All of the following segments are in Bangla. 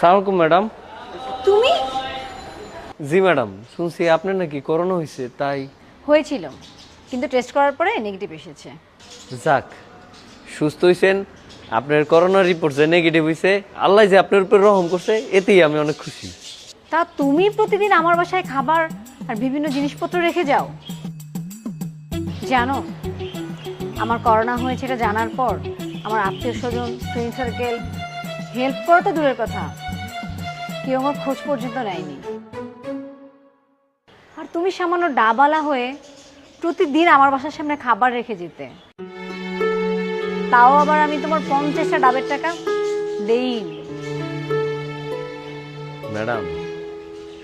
আসসালামু আলাইকুম ম্যাডাম। তুমি? জি ম্যাডাম, শুনছি আপনার নাকি করোনা হয়েছে, তাই। হয়েছিল, কিন্তু টেস্ট করার পরে নেগেটিভ এসেছে। যাক, সুস্থ হয়েছেন। আপনার করোনা রিপোর্ট যে নেগেটিভ হয়েছে, আল্লাহ যে আপনার উপর রহম করছে, এতেই আমি অনেক খুশি। তা তুমি প্রতিদিন আমার বাসায় খাবার আর বিভিন্ন জিনিসপত্র রেখে যাও? জানো, আমার করোনা হয়েছে এটা জানার পর আমার আত্মীয় স্বজন, ফ্রেন্ড সার্কেল হেল্প করা তো দূরের কথা, কেউ আমার খোঁজ পর্যন্ত নেয়নি। আর তুমি সামান্য ডাবালা হয়ে প্রতিদিন আমার বাসার সামনে খাবার রেখে যেতে, তাও আবার আমি তোমার 50টা ডাবের টাকা দেইনি। ম্যাডাম,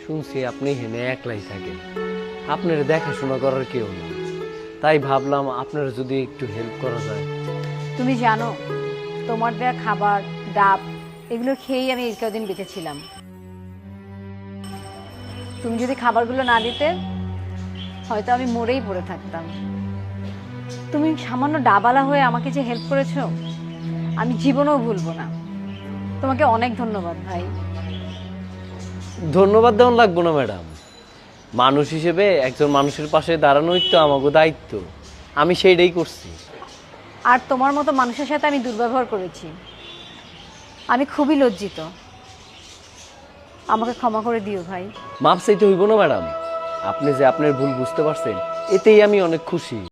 শুনছি আপনি হেনে একলাই থাকেন, আপনার দেখাশোনা করার কেউ নেই, তাই ভাবলাম আপনার যদি একটু হেল্প করা যায়। তুমি জানো, তোমার দেওয়া খাবার, ডাব এগুলো খেয়েই আমি এই কদিন বেঁচেছিলাম। তুমি যদি খাবারগুলো না দিতে, হয়তো আমি মরেই পড়ে থাকতাম। তুমি সামান্য ডাবালা হয়ে আমাকে যে হেল্প করেছো, আমি জীবনেও ভুলবো না। তোমাকে অনেক ধন্যবাদ ভাই। ধন্যবাদ দেওয়ান লাগবো না ম্যাডাম, মানুষ হিসেবে একজন মানুষের পাশে দাঁড়ানোই তো আমাকে দায়িত্ব, আমি সেইটাই করছি। আর তোমার মতো মানুষের সাথে আমি দুর্ব্যবহার করেছি, আমি খুবই লজ্জিত। আমাকে ক্ষমা করে দিও ভাই। মাপ চাইতে হইব না ম্যাডাম, আপনি যে আপনার ভুল বুঝতে পারছেন, এতেই আমি অনেক খুশি।